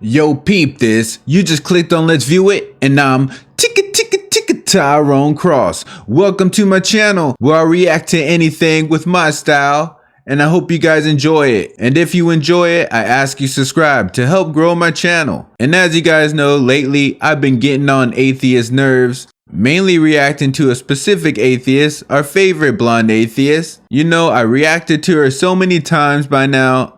Yo, peep this. You just clicked on Let's View It, and I'm ticka Tyrone Cross. Welcome to my channel where I react to anything with my style, and I hope you guys enjoy it. And if you enjoy it, I ask you subscribe to help grow my channel. And as you guys know, lately I've been getting on Atheist nerves, mainly reacting to a specific atheist, our favorite blonde atheist. You know, I reacted to her so many times by now,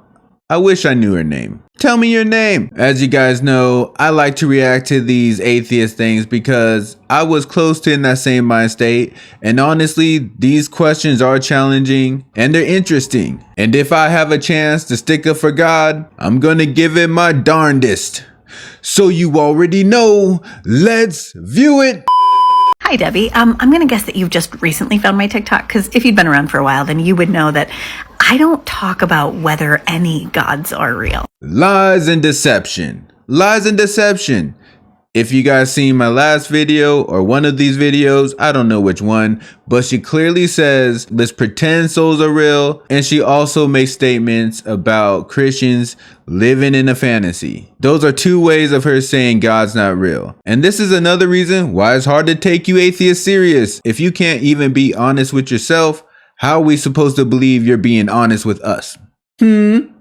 I wish I knew her name. Tell me your name. As you guys know, I like to react to these atheist things because I was close to in that same mind state. And honestly, these questions are challenging and they're interesting. And if I have a chance to stick up for God, I'm gonna give it my darndest. So you already know, let's view it. Hi, Debbie. I'm going to guess that you've just recently found my TikTok, because if you'd been around for a while, then you would know that I don't talk about whether any gods are real. Lies and deception. Lies and deception. If you guys seen my last video or one of these videos, I don't know which one, but she clearly says, let's pretend souls are real. And she also makes statements about Christians living in a fantasy. Those are two ways of her saying God's not real. And this is another reason why it's hard to take you atheists serious. If you can't even be honest with yourself, how are we supposed to believe you're being honest with us?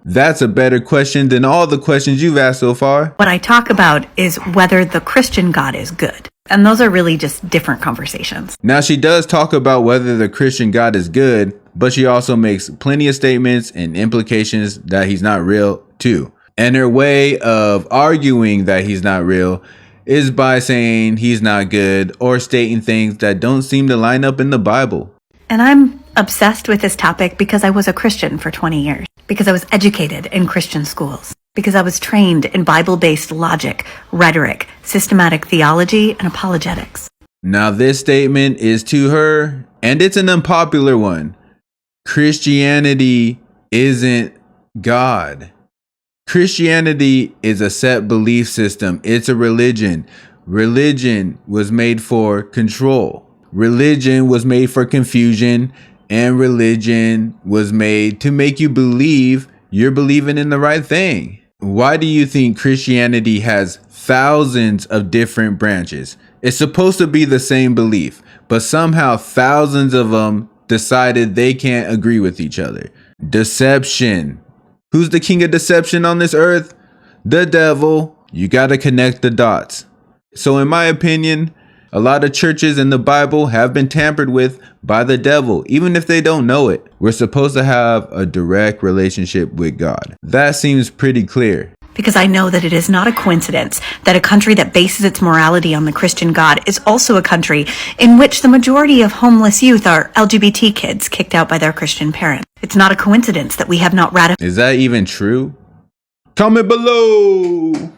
That's a better question than all the questions you've asked so far. What I talk about is whether the Christian God is good. And those are really just different conversations. Now, she does talk about whether the Christian God is good, but she also makes plenty of statements and implications that he's not real too. And her way of arguing that he's not real is by saying he's not good or stating things that don't seem to line up in the Bible. And I'm obsessed with this topic because I was a Christian for 20 years, because I was educated in Christian schools, because I was trained in Bible-based logic, rhetoric, systematic theology, and apologetics. Now, this statement is to her, and it's an unpopular one. Christianity isn't God. Christianity is a set belief system. It's a religion. Religion was made for control. Religion was made for confusion, and religion was made to make you believe you're believing in the right thing. Why do you think Christianity has thousands of different branches? It's supposed to be the same belief, but somehow thousands of them decided they can't agree with each other. Deception. Who's the king of deception on this earth? The devil. You got to connect the dots. So in my opinion, a lot of churches in the Bible have been tampered with by the devil, even if they don't know it. We're supposed to have a direct relationship with God. That seems pretty clear. Because I know that it is not a coincidence that a country that bases its morality on the Christian God is also a country in which the majority of homeless youth are LGBT kids kicked out by their Christian parents. It's not a coincidence that we have not ratified. Is that even true? Comment below.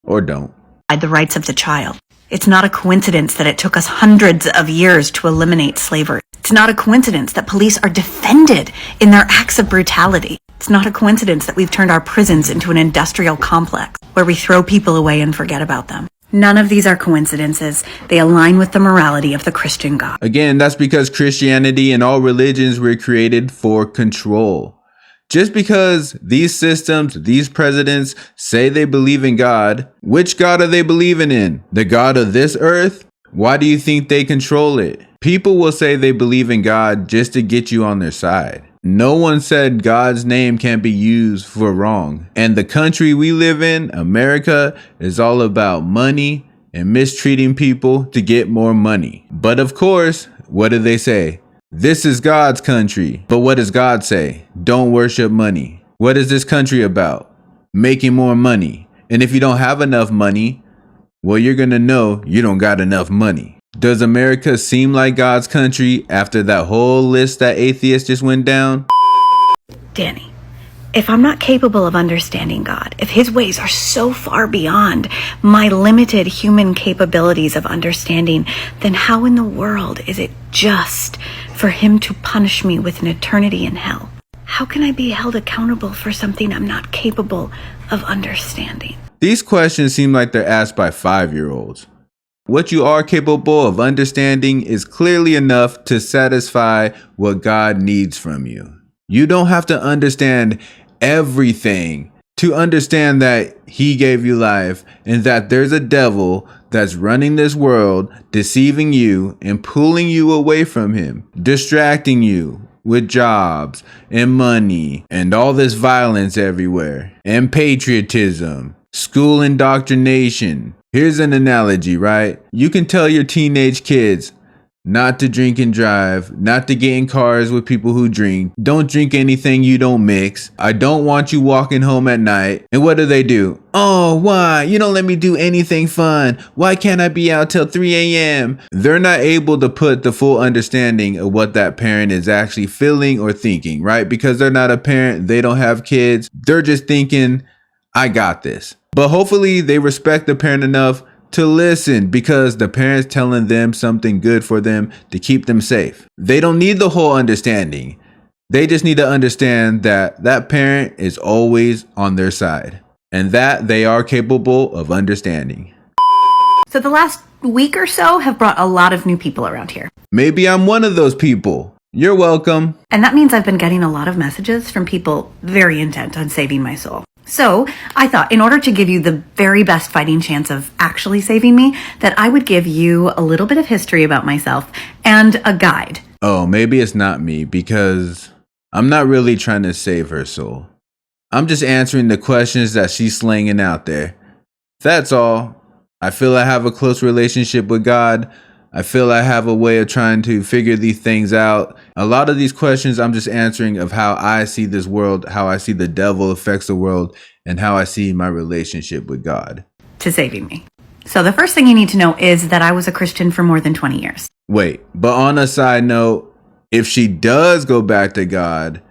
Or don't. The rights of the child. It's not a coincidence that it took us hundreds of years to eliminate slavery. It's not a coincidence that police are defended in their acts of brutality. It's not a coincidence that we've turned our prisons into an industrial complex where we throw people away and forget about them. None of these are coincidences. They align with the morality of the Christian God. Again, that's because Christianity and all religions were created for control. Just because these systems, these presidents say they believe in God, which God are they believing in? The God of this earth? Why do you think they control it? People will say they believe in God just to get you on their side. No one said God's name can't be used for wrong. And the country we live in, America, is all about money and mistreating people to get more money. But of course, what do they say? This is God's country. But what does God say? Don't worship money. What is this country about? Making more money. And if you don't have enough money, well, you're going to know you don't got enough money. Does America seem like God's country after that whole list that atheists just went down? Danny, if I'm not capable of understanding God, if his ways are so far beyond my limited human capabilities of understanding, then how in the world is it just for him to punish me with an eternity in hell? How can I be held accountable for something I'm not capable of understanding? These questions seem like they're asked by 5-year-olds. What you are capable of understanding is clearly enough to satisfy what God needs from you. You don't have to understand everything To understand that he gave you life and that there's a devil that's running this world, deceiving you and pulling you away from him, distracting you with jobs and money and all this violence everywhere and patriotism, school indoctrination. Here's an analogy, right? You can tell your teenage kids not to drink and drive, not to get in cars with people who drink. Don't drink anything you don't mix. I don't want you walking home at night. And what do? Oh, why? You don't let me do anything fun. Why can't I be out till 3 a.m.? They're not able to put the full understanding of what that parent is actually feeling or thinking, right? Because they're not a parent. They don't have kids. They're just thinking, I got this. But hopefully they respect the parent enough to listen because the parent's telling them something good for them to keep them safe. They don't need the whole understanding. They just need to understand that that parent is always on their side and that they are capable of understanding. So the last week or so have brought a lot of new people around here. Maybe I'm one of those people. You're welcome. And that means I've been getting a lot of messages from people very intent on saving my soul. So I thought in order to give you the very best fighting chance of actually saving me, that I would give you a little bit of history about myself and a guide. Oh, maybe it's not me because I'm not really trying to save her soul. I'm just answering the questions that she's slinging out there. That's all. I feel I have a close relationship with God. I feel I have a way of trying to figure these things out. A lot of these questions I'm just answering of how I see this world, how I see the devil affects the world, and how I see my relationship with God. To saving me. So the first thing you need to know is that I was a Christian for more than 20 years. Wait, but on a side note, if she does go back to God,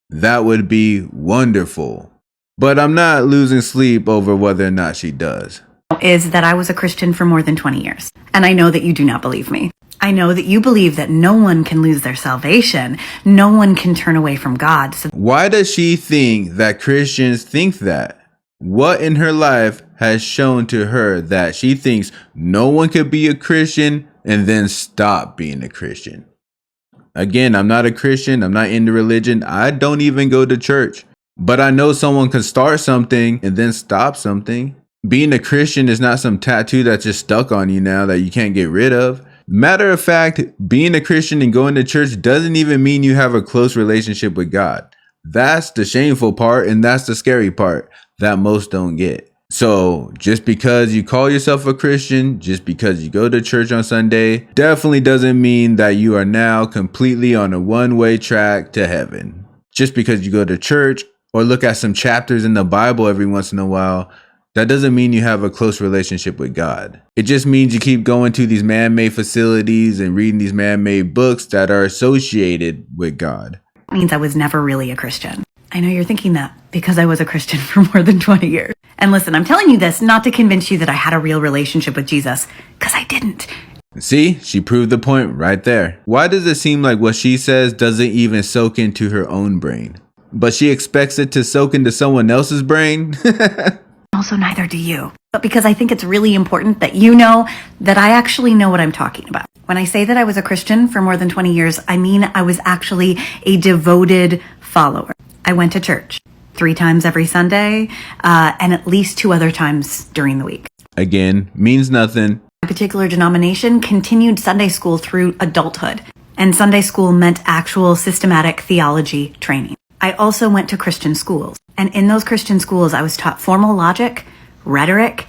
that would be wonderful. But I'm not losing sleep over whether or not she does. Is that I was a Christian for more than 20 years. And I know that you do not believe me. I know that you believe that no one can lose their salvation. No one can turn away from God. So why does she think that Christians think that? What in her life has shown to her that she thinks no one could be a Christian and then stop being a Christian? Again, I'm not a Christian. I'm not into religion. I don't even go to church. But I know someone can start something and then stop something. Being a Christian is not some tattoo that's just stuck on you now that you can't get rid of. Matter of fact, being a Christian and going to church doesn't even mean you have a close relationship with God. That's the shameful part, and that's the scary part that most don't get. So just because you call yourself a Christian, just because you go to church on Sunday, definitely doesn't mean that you are now completely on a one-way track to heaven. Just because you go to church or look at some chapters in the Bible every once in a while, that doesn't mean you have a close relationship with God. It just means you keep going to these man-made facilities and reading these man-made books that are associated with God. It means I was never really a Christian. I know you're thinking that because I was a Christian for more than 20 years. And listen, I'm telling you this not to convince you that I had a real relationship with Jesus, because I didn't. See, she proved the point right there. Why does it seem like what she says doesn't even soak into her own brain, but she expects it to soak into someone else's brain? Also, neither do you. But because I think it's really important that you know that I actually know what I'm talking about. When I say that I was a Christian for more than 20 years, I mean I was actually a devoted follower. I went to church 3 times every Sunday, and at least 2 other times during the week. Again, means nothing. My particular denomination continued Sunday school through adulthood, and Sunday school meant actual systematic theology training. I also went to Christian schools, and in those Christian schools, I was taught formal logic, rhetoric,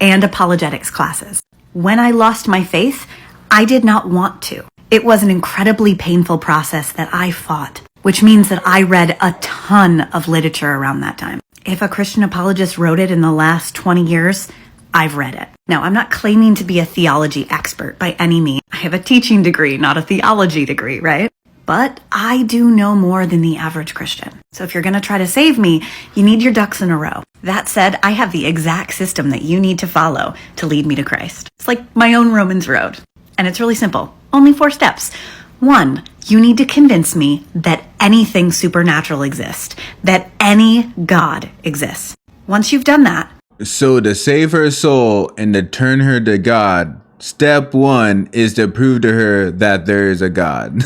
and apologetics classes. When I lost my faith, I did not want to. It was an incredibly painful process that I fought, which means that I read a ton of literature around that time. If a Christian apologist wrote it in the last 20 years, I've read it. Now, I'm not claiming to be a theology expert by any means. I have a teaching degree, not a theology degree, right? But I do know more than the average Christian. So if you're going to try to save me, you need your ducks in a row. That said, I have the exact system that you need to follow to lead me to Christ. It's like my own Romans road. And it's really simple. Only 4 steps. 1, you need to convince me that anything supernatural exists, that any God exists. Once you've done that. So to save her soul and to turn her to God, step 1 is to prove to her that there is a God.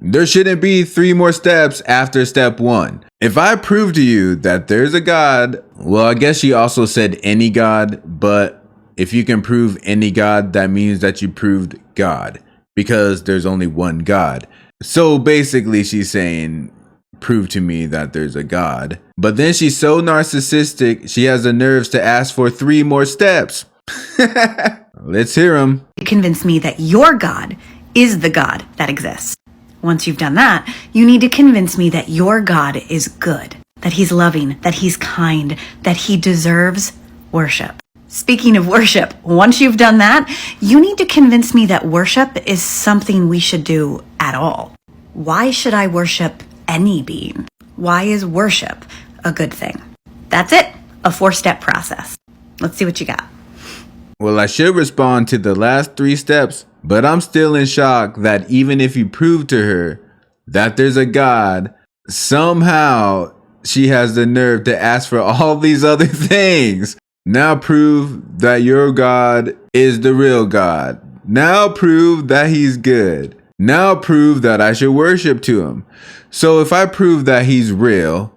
There shouldn't be 3 more steps after step 1. If I prove to you that there's a God, well, I guess she also said any God, but if you can prove any God, that means that you proved God, because there's only one God. So basically she's saying, prove to me that there's a God. But then she's so narcissistic, she has the nerves to ask for 3 more steps. Let's hear them. Convince me that your God is the God that exists. Once you've done that, you need to convince me that your God is good, that he's loving, that he's kind, that he deserves worship. Speaking of worship, once you've done that, you need to convince me that worship is something we should do at all. Why should I worship any being? Why is worship a good thing? That's it, a 4-step process. Let's see what you got. Well, I should respond to the last 3 steps, but I'm still in shock that even if you prove to her that there's a God, somehow she has the nerve to ask for all these other things. Now prove that your God is the real God. Now prove that he's good. Now prove that I should worship to him. So if I prove that he's real,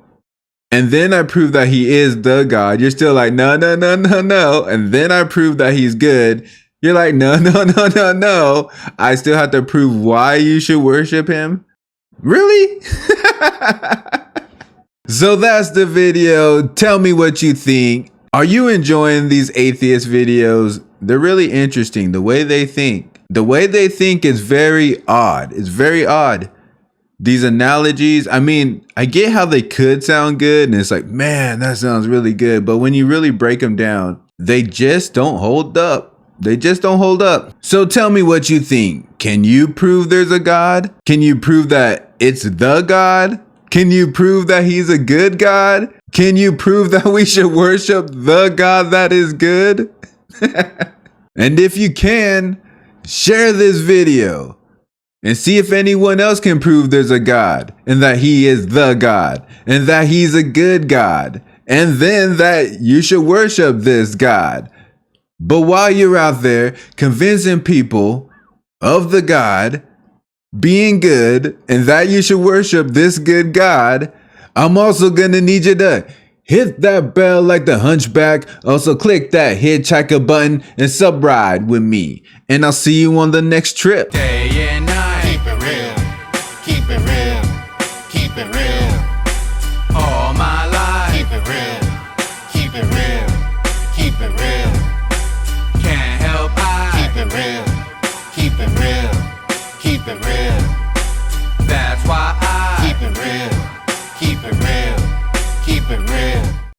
and then I prove that he is the God, you're still like, no. And then I prove that he's good. You're like, no. I still have to prove why you should worship him? Really? So that's the video. Tell me what you think. Are you enjoying these atheist videos? They're really interesting. The way they think. The way they think is very odd. It's very odd. These analogies, I mean, I get how they could sound good, and it's like, man, that sounds really good. But when you really break them down, they just don't hold up. They just don't hold up. So tell me what you think. Can you prove there's a God? Can you prove that it's the God? Can you prove that he's a good God? Can you prove that we should worship the God that is good? And if you can, share this video. And see if anyone else can prove there's a God, and that he is the God, and that he's a good God, and then that you should worship this God. But while you're out there convincing people of the God being good, and that you should worship this good God, I'm also gonna need you to hit that bell like the hunchback. Also click that hitchhiker button and sub ride with me. And I'll see you on the next trip. Day in